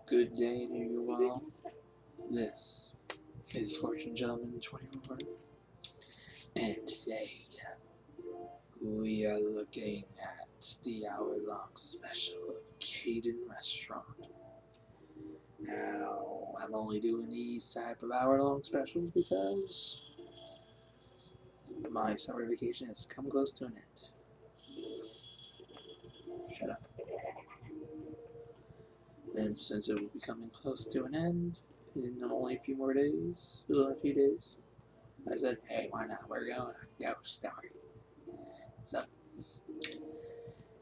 Good day to you all. This is Fortune Gentleman 24, and today we are looking at the hour-long special of Kaidan Restaurant. Now, I'm only doing these type of hour-long specials because my summer vacation has come close to an end. Shut up. And since it will be coming close to an end in only a few days, I said, hey, why not? We're going to go story. So,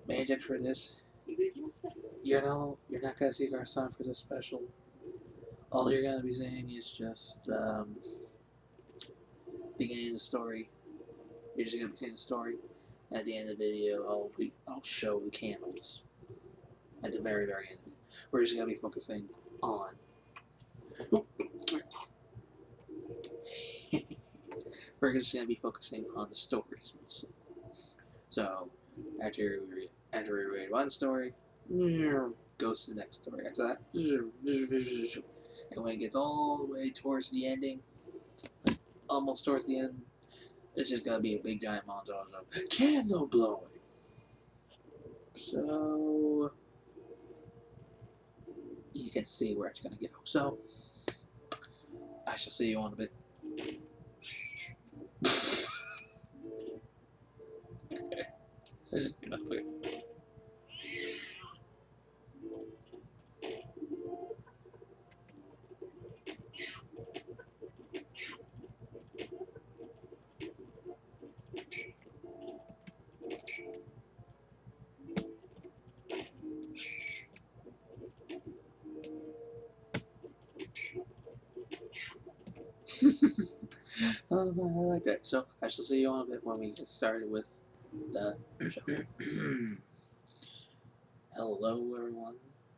main for this, you're not gonna see our son for this special. All you're gonna be seeing is just beginning the story. You're just gonna be seeing the story. At the end of the video, I'll show the candles. At the very end, we're just gonna be focusing on. We're just gonna be focusing on the stories mostly. So after we read one story, goes to the next story. After that, and when it gets all the way towards the ending, almost towards the end, it's just gonna be a big giant montage of candle blowing. So you can see where it's gonna go. So I shall see you in a bit. You're not clear. I like that. So I shall see you in a bit when we get started with the show. Hello everyone,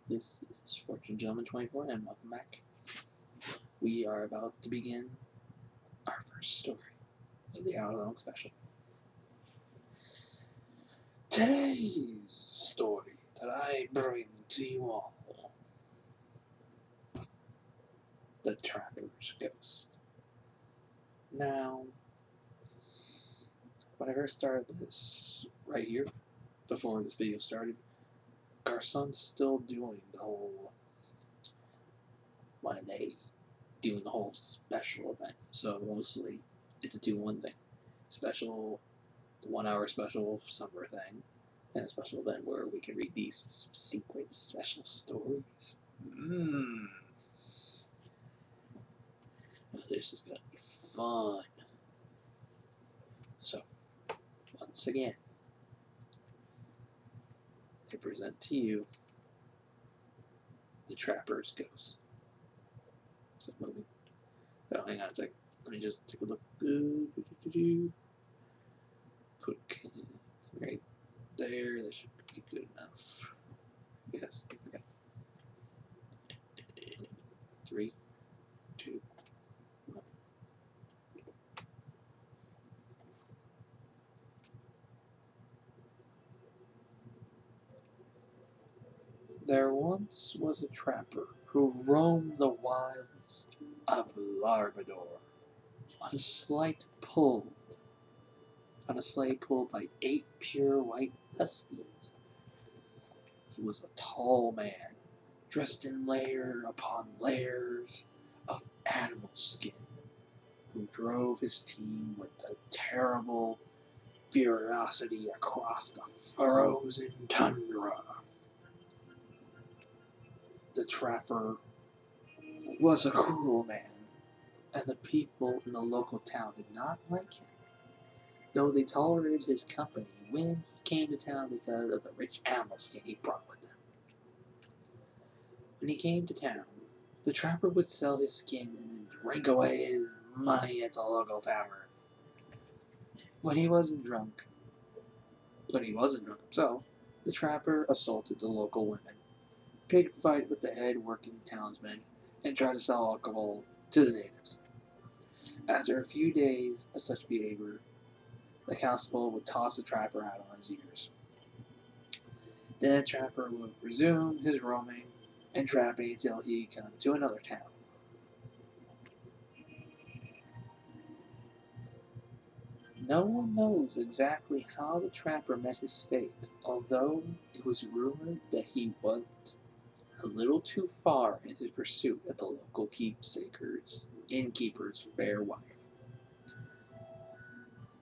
this is Fortune Gentleman 24 and welcome back. We are about to begin our first story of the hour-long special. Today's story that I bring to you all, the Trapper's Ghost. Now, when I first started this right here, before this video started, Garson's still doing the whole special event. So mostly it's a 2-1 thing. Special, the 1 hour special summer thing, and a special event where we can read these secret special stories. This is gonna be fun. So, once again, I present to you the Trapper's Ghost. So moving. Oh, hang on a second. Let me just take a look. Put right there. That should be good enough. Yes. Okay. 3, 2, 1. There once was a trapper who roamed the wilds of Labrador on a sleigh pulled by 8 pure white huskies. He was a tall man, dressed in layer upon layers of animal skin, who drove his team with a terrible ferocity across the frozen tundra. The trapper was a cruel man, and the people in the local town did not like him, though they tolerated his company when he came to town because of the rich animal skin he brought with him. When he came to town, the trapper would sell his skin and then drink away his money at the local tavern. When he wasn't drunk himself, the trapper assaulted the local women, picked fight with the head working townsmen, and tried to sell alcohol to the natives. After a few days of such behavior, the constable would toss the trapper out on his ears. Then the trapper would resume his roaming and trapping until he comes to another town. No one knows exactly how the trapper met his fate, although it was rumored that he went a little too far in his pursuit of the local innkeeper's fair wife.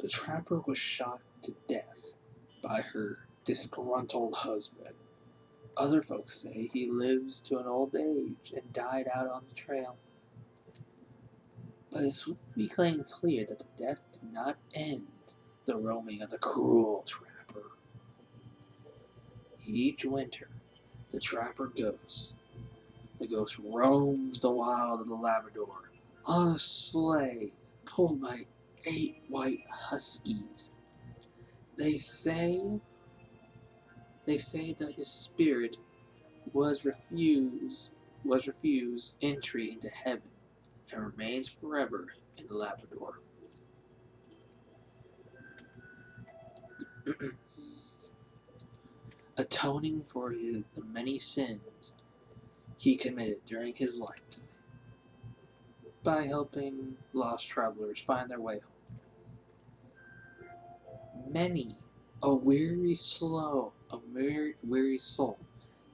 The trapper was shot to death by her disgruntled husband. Other folks say he lives to an old age and died out on the trail. But it's becoming clear that the death did not end the roaming of the cruel trapper. Each winter, the ghost roams the wild of the Labrador on a sleigh pulled by 8 white huskies. They say that his spirit was refused entry into heaven and remains forever in the Labrador. Atoning for the many sins he committed during his lifetime by helping lost travelers find their way home. Many a weary soul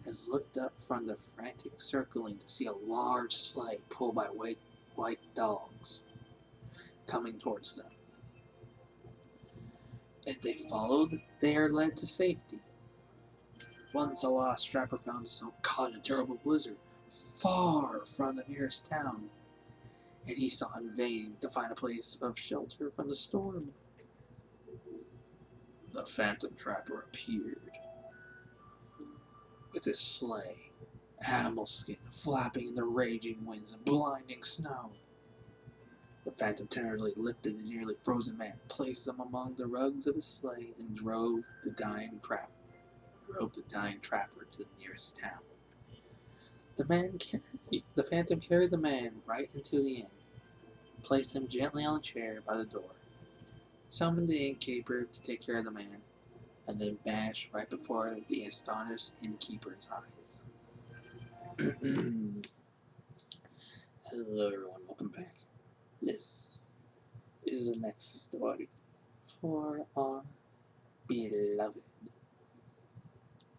has looked up from the frantic circling to see a large sleigh pulled by white dogs coming towards them. If they followed, they are led to safety. Once a lost trapper found himself caught in a terrible blizzard far from the nearest town, and he sought in vain to find a place of shelter from the storm. The phantom trapper appeared with his sleigh, animal skin flapping in the raging winds and blinding snow. The phantom tenderly lifted the nearly frozen man, placed him among the rugs of his sleigh, and drove the dying trapper to the nearest town. The phantom carried the man right into the inn, placed him gently on a chair by the door, summoned the innkeeper to take care of the man, and then vanished right before the astonished innkeeper's eyes. Hello everyone, welcome back. This is the next story for our beloved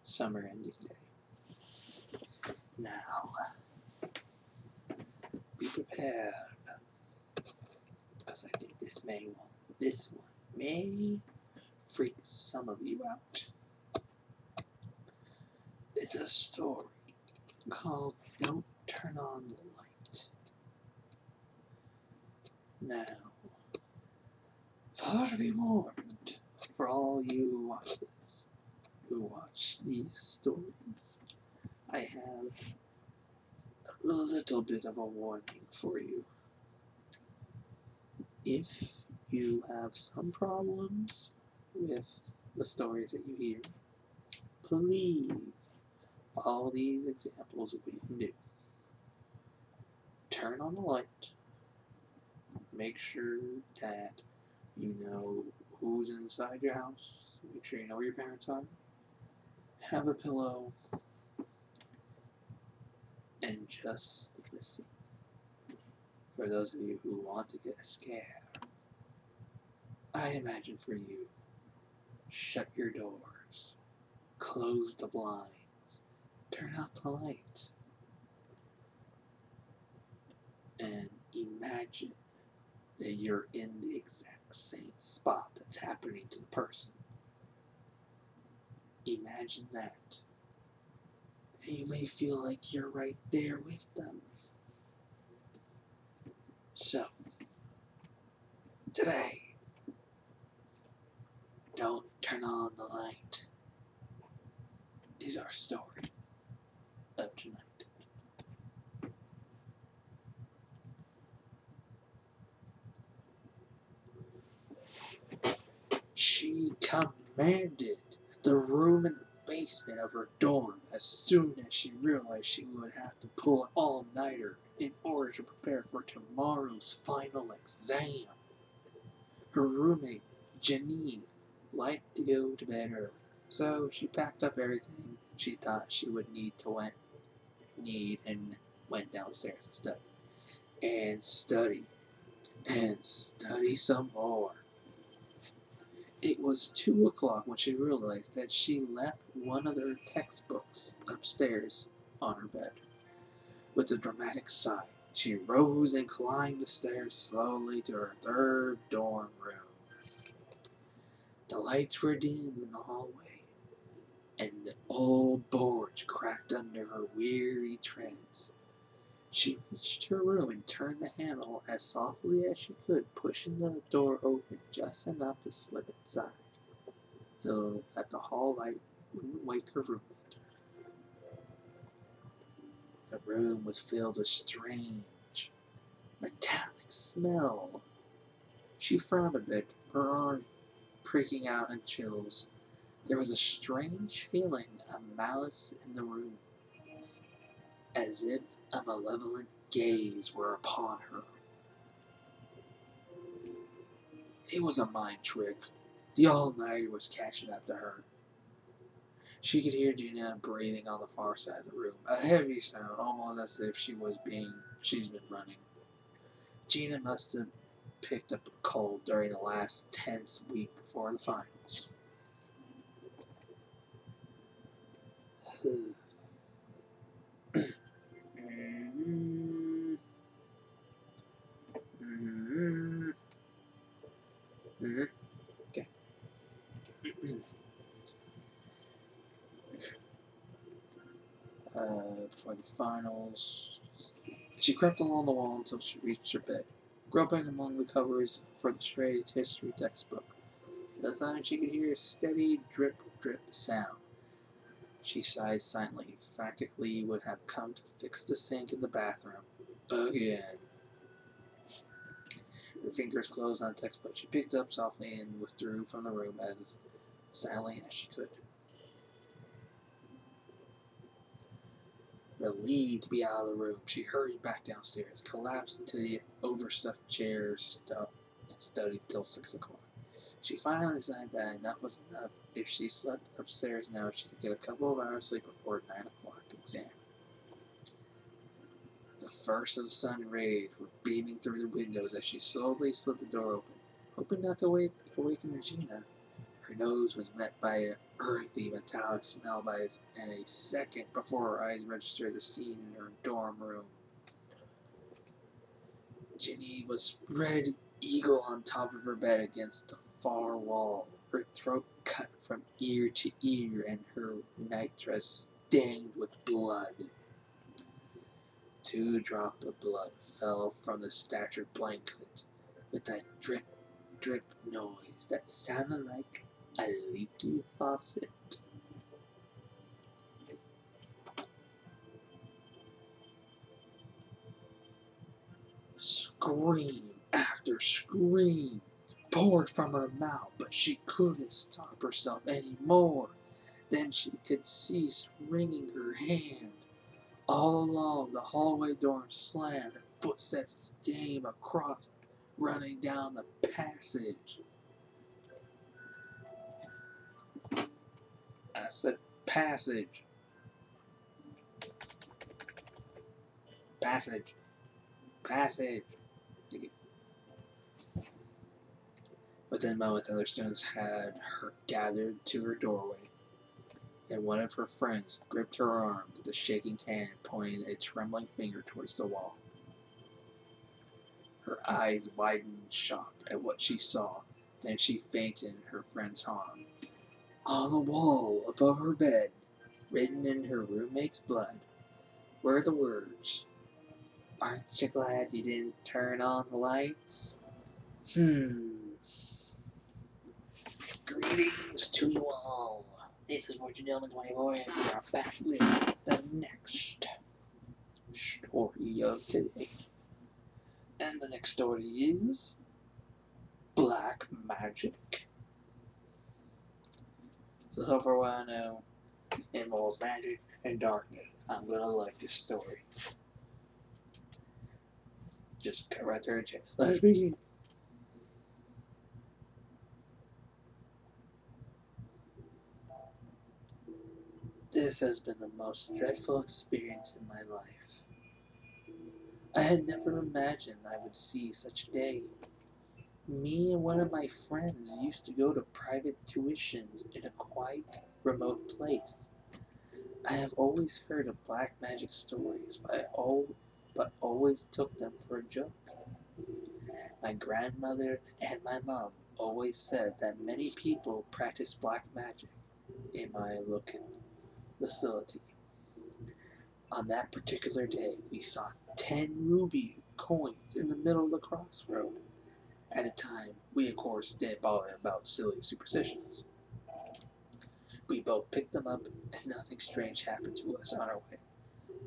summer ending day. Now, be prepared, because I think this one may freak some of you out. It's a story called Don't Turn On the Light. Now, far be warned for all you who watch these stories. I have a little bit of a warning for you. If you have some problems with the stories that you hear, please follow these examples of what you can do. Turn on the light. Make sure that you know who's inside your house. Make sure you know where your parents are. Have a pillow. And just listen. For those of you who want to get a scare, I imagine for you, shut your doors, close the blinds, turn out the light, and imagine that you're in the exact same spot that's happening to the person. Imagine that. And you may feel like you're right there with them. So, today, Don't Turn On the Light is our story of tonight. She commanded the room in the basement of her dorm as soon as she realized she would have to pull an all-nighter in order to prepare for tomorrow's final exam. Her roommate, Janine, liked to go to bed early, so she packed up everything she thought she would need to need and went downstairs to study. And study. And study some more. It was 2 o'clock when she realized that she left one of her textbooks upstairs on her bed. With a dramatic sigh, she rose and climbed the stairs slowly to her third dorm room. The lights were dim in the hallway, and the old boards cracked under her weary treads. She reached her room and turned the handle as softly as she could, pushing the door open just enough to slip inside, so that the hall light wouldn't wake her roommate. The room was filled with strange, metallic smell. She frowned a bit, her arm pricking out in chills. There was a strange feeling of malice in the room, as if a malevolent gaze were upon her. It was a mind trick. The all-nighter was catching up to her. She could hear Gina breathing on the far side of the room, a heavy sound, almost as if she's been running. Gina must have picked up a cold during the last tense week before the finals. Okay. For the finals, she crept along the wall until she reached her bed, groping among the covers for the straight history textbook. This time she could hear a steady drip, drip sound. She sighed silently, frantically would have come to fix the sink in the bathroom. Again. Her fingers closed on the textbook. She picked it up softly and withdrew from the room as silently as she could. Relieved to be out of the room, she hurried back downstairs, collapsed into the overstuffed chair, and studied till 6 o'clock. She finally decided that enough was enough. If she slept upstairs now, she could get a couple of hours sleep before 9 o'clock exam. The first of the sun rays were beaming through the windows as she slowly slid the door open, hoping not to awaken Regina. Her nose was met by an earthy, metallic smell and a second before her eyes registered the scene in her dorm room. Ginny was spread eagle on top of her bed against the far wall, her throat cut from ear to ear and her nightdress stained with blood. 2 drops of blood fell from the statured blanket with that drip, drip noise that sounded like a leaky faucet. Scream after scream poured from her mouth, but she couldn't stop herself any more. Then she could cease wringing her hand. All along the hallway door slammed, and footsteps came across, running down the passage. I said passage. Passage. Passage. Within moments, other students had her gathered to her doorway, and one of her friends gripped her arm with a shaking hand, pointing a trembling finger towards the wall. Her eyes widened in shock at what she saw, then she fainted in her friend's arms. On the wall above her bed, written in her roommate's blood, were the words, "Aren't you glad you didn't turn on the lights?" Greetings to you all. This is Fortune Gentleman 24, and we are back with the next story of today. And the next story is Black Magic. So far what I know, it involves magic and darkness. I'm gonna like this story. Just cut right there and check. Let's begin. This has been the most dreadful experience in my life. I had never imagined I would see such a day. Me and one of my friends used to go to private tuitions in a quiet, remote place. I have always heard of black magic stories, but always took them for a joke. My grandmother and my mom always said that many people practice black magic in my local facility. On that particular day, we saw 10 ruby coins in the middle of the crossroad. At the time, we of course didn't bother about silly superstitions. We both picked them up and nothing strange happened to us on our way.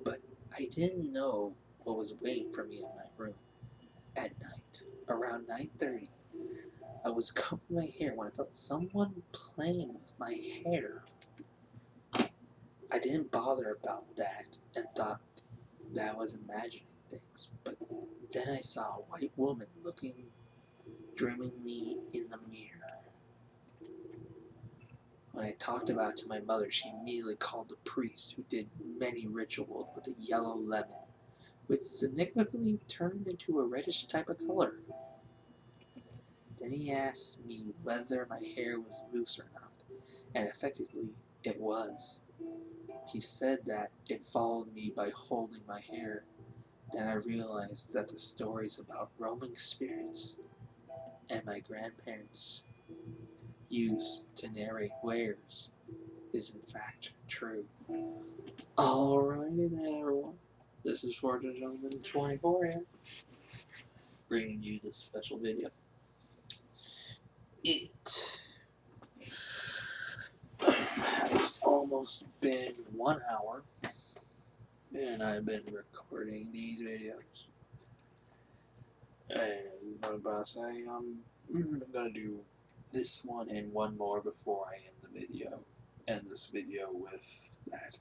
But I didn't know what was waiting for me in my room. At night, around 9:30, I was combing my hair when I felt someone playing with my hair. I didn't bother about that and thought that I was imagining things, but then I saw a white woman looking dreamingly in the mirror. When I talked about it to my mother, she immediately called the priest who did many rituals with a yellow lemon, which significantly turned into a reddish type of color. Then he asked me whether my hair was loose or not, and effectively it was. He said that it followed me by holding my hair. Then I realized that the stories about roaming spirits and my grandparents used to narrate wares is in fact true. Alrighty then, everyone. This is Fortune Gentleman 24 here, bringing you this special video. It has almost been 1 hour, and I've been recording these videos. And what I'm about to say, I'm gonna do this one and one more before I end the video. End this video with that.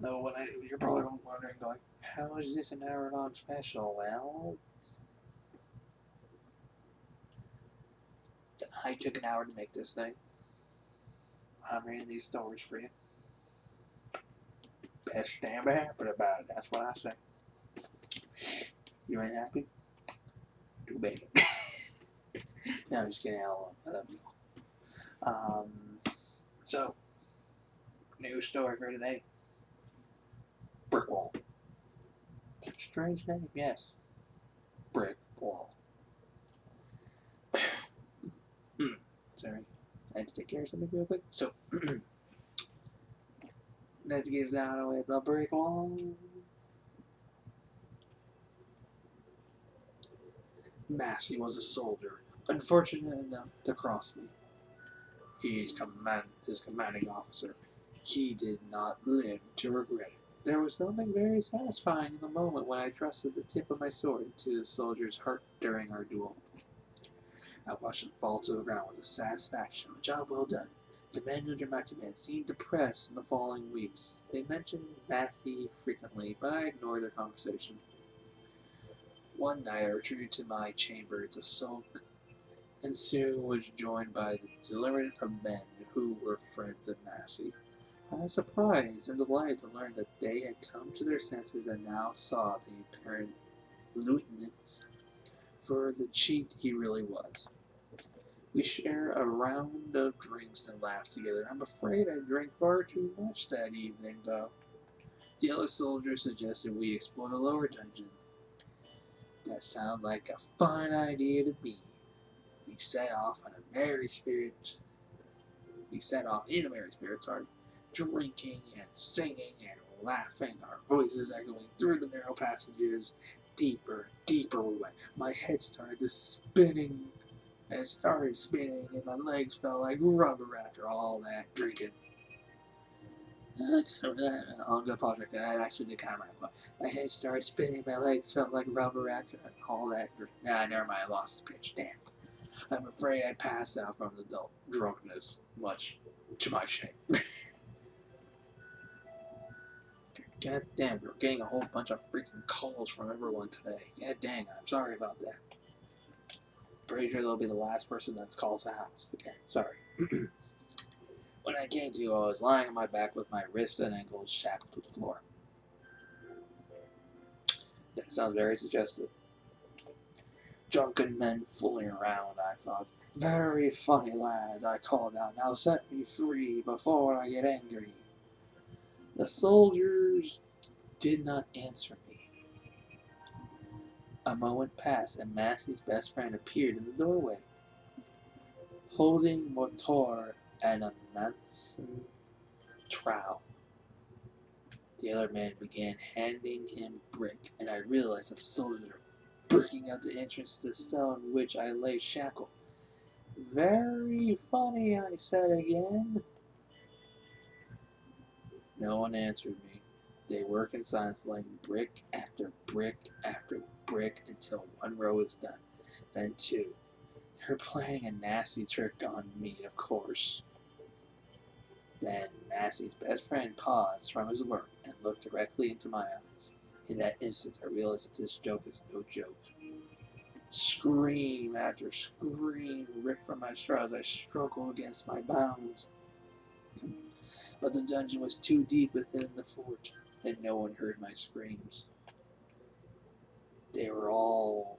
Now, you're probably wondering, like, how is this an hour-long special? Well, I took an hour to make this thing. I'm reading these stories for you. Best damn happy about it. That's what I say. You ain't happy? Too bad. No, I'm just kidding. I love you. So, new story for today. Brick wall. Strange name, yes. Brick wall. Sorry. I had to take care of something real quick. So, let's get started with the brick wall. Massey was a soldier, unfortunate enough to cross me. His commanding officer. He did not live to regret it. There was something very satisfying in the moment when I trusted the tip of my sword to the soldier's heart during our duel. I watched him fall to the ground with a satisfaction. A job well done. The men under my command seemed depressed in the following weeks. They mentioned Massey frequently, but I ignored their conversation. One night I retreated to my chamber to sulk, and soon was joined by the deliberate of men who were friends of Massey. I was surprised and delighted to learn that they had come to their senses and now saw the apparent lieutenants for the cheat he really was. We shared a round of drinks and laughed together. I'm afraid I drank far too much that evening, though. The other soldier suggested we explore the lower dungeon. That sounded like a fine idea to me. We set off in a merry spirit, drinking and singing and laughing, our voices echoing through the narrow passages. Deeper, deeper we went. My head started spinning, and my legs felt like rubber after all that drinking. On the project, that actually did kind of rhyme. My head started spinning, my legs felt like rubber after all that drinking. Nah, never mind, I lost the pitch, damn. I'm afraid I passed out from the drunkenness, much to my shame. God damn, we're getting a whole bunch of freaking calls from everyone today. God dang, I'm sorry about that. Pretty sure they'll be the last person that calls the house. Okay, sorry. When I came to, I was lying on my back with my wrists and ankles shackled to the floor. That sounds very suggestive. Drunken men fooling around, I thought. Very funny lads, I called out. Now set me free before I get angry. The soldiers did not answer me. A moment passed, and Massey's best friend appeared in the doorway, holding Motor and a Manson trowel. The other man began handing him brick, and I realized that the soldiers were breaking out the entrance to the cell in which I lay shackled. Very funny, I said again. No one answered me. They worked in silence, laying brick after brick after brick until one row was done. Then two. They were playing a nasty trick on me, of course. Then Massey's best friend paused from his work and looked directly into my eyes. In that instant, I realized that this joke is no joke. Scream after scream ripped from my throat as I struggled against my bounds. But the dungeon was too deep within the fort, and no one heard my screams. They were all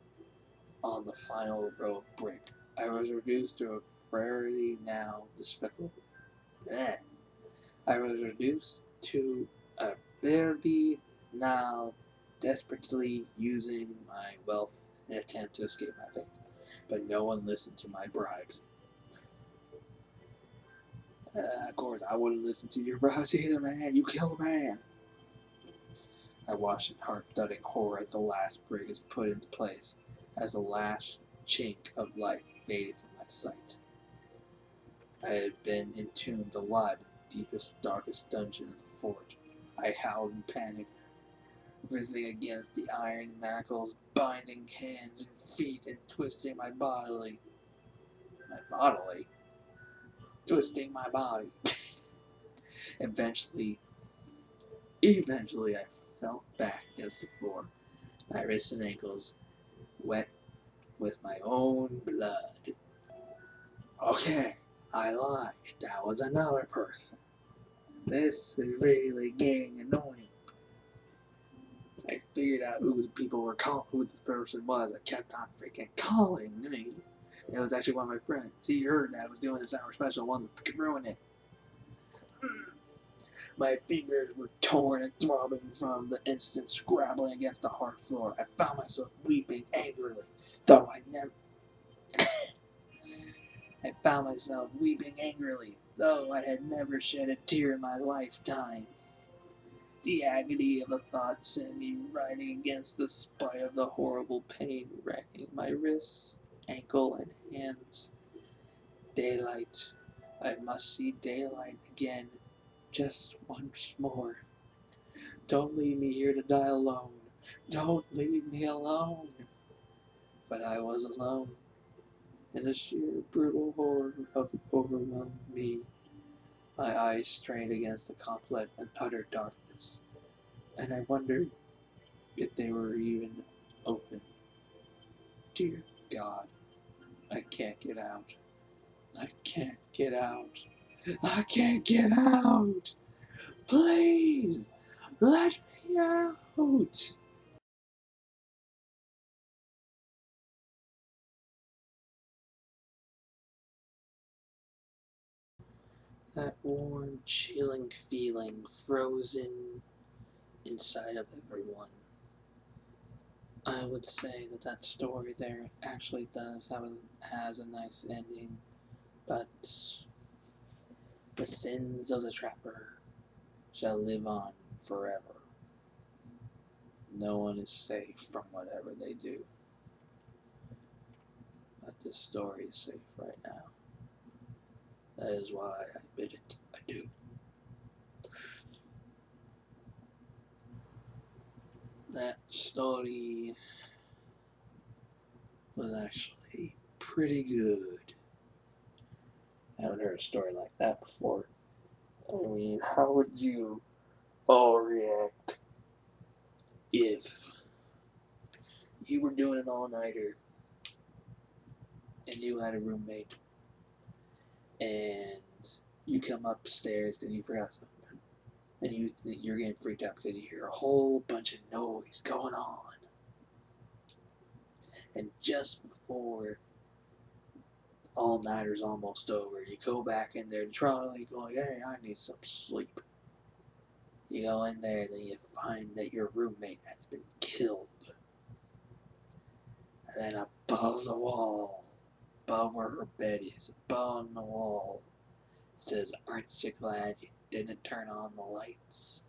on the final row of brick. I was reduced to a very now despicable. I was reduced to a very now desperately using my wealth in an attempt to escape my fate. But no one listened to my bribes. Of course, I wouldn't listen to your bribes either, man. You killed a man. I watched in heart-thudding horror as the last brick is put into place, as the last chink of light faded from my sight. I had been entombed alive in the deepest, darkest dungeon of the fort. I howled in panic, writhing against the iron manacles, binding hands and feet and twisting my bodily. My bodily? Twisting my body. Eventually, I fell back against the floor, my wrists and ankles wet with my own blood. Okay, I lied. That was another person. This is really getting annoying. I figured out who the people were calling, who this person was. I kept on freaking calling me. It was actually one of my friends. He heard that I was doing this hour special, wanted to freaking ruin it. My fingers were torn and throbbing from the instant scrabbling against the hard floor. I found myself weeping angrily, though I had never shed a tear in my lifetime. The agony of the thought sent me riding against the spine of the horrible pain racking my wrists, ankle, and hands. Daylight. I must see daylight again, just once more. Don't leave me here to die alone. Don't leave me alone. But I was alone, and the sheer brutal horror of it overwhelmed me. My eyes strained against the complete and utter darkness, and I wondered if they were even open. Dear God, I can't get out. I can't get out. I can't get out. Please, let me out. That warm, chilling feeling frozen inside of everyone. I would say that that story there actually has a nice ending, but the sins of the trapper shall live on forever. No one is safe from whatever they do, but this story is safe right now. That is why I bid it adieu. That story was actually pretty good. I haven't heard a story like that before. I mean, how would you all react if you were doing an all-nighter and you had a roommate and You come upstairs and you forgot something, and you're getting freaked out because you hear a whole bunch of noise going on. And just before all-nighter's almost over, you go back in there to try, going, hey, I need some sleep. You go in there, and then you find that your roommate has been killed. And then above the wall, above where her bed is, above on the wall, it says, aren't you glad you didn't turn on the lights?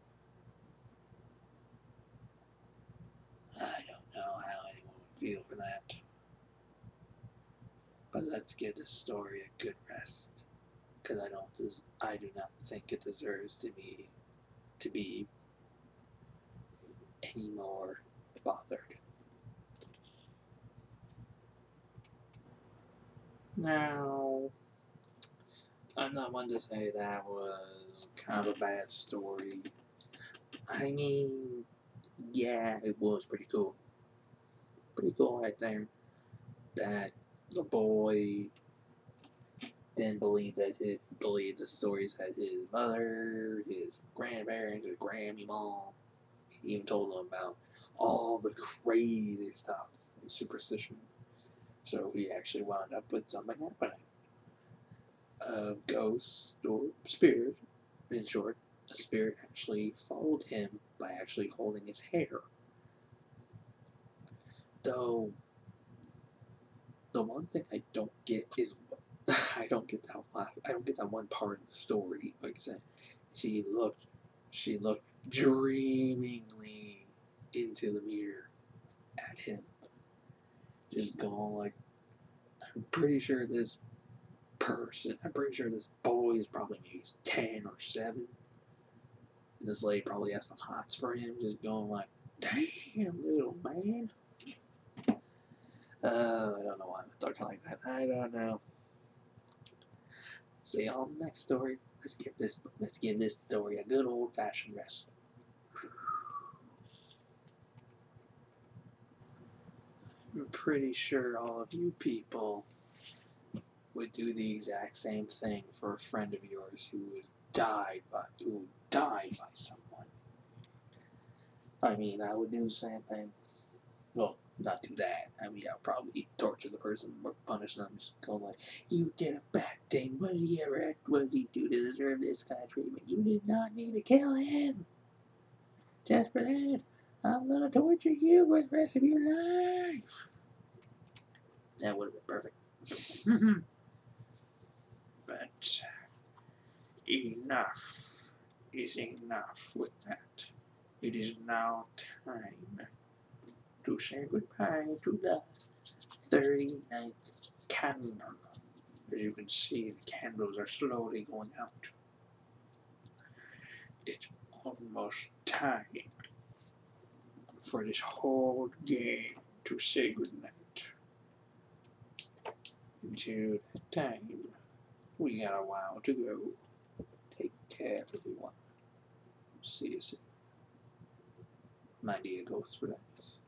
I don't know how anyone would feel for that. But let's give this story a good rest, because I do not think it deserves to be any more bothered. Now, I'm not one to say that was kind of a bad story. I mean, yeah, it was pretty cool. Pretty cool right there. That the boy didn't believe the stories that his mother, his grandparents, his grandmom. He even told them about all the crazy stuff and superstition. So he actually wound up with something happening. A ghost or spirit, in short, a spirit actually followed him by actually holding his hair. Though the one thing I don't get is I don't get that one part of the story. Like I said, she looked dreamingly into the mirror at him, just going like, I'm pretty sure this boy is probably maybe 10 or 7. And this lady probably has some hots for him, just going like, damn, little man. I don't know why I'm talking like that. I don't know. See y'all in the next story. Let's give this story a good old fashioned rest. I'm pretty sure all of you people would do the exact same thing for a friend of yours who died by someone. I mean, I would do the same thing. Well, not do that. I mean, I'll probably torture the person or punish them. Just go like, you did a bad thing. What did he do to deserve this kind of treatment? You did not need to kill him. Just for that, I'm gonna torture you for the rest of your life. That would have been perfect. But enough is enough with that. It is now time to say goodbye to the 39th candle. As you can see, the candles are slowly going out. It's almost time for this whole game to say goodnight. Until that time, we got a while to go. Take care, everyone. See you soon. My dear ghost friends.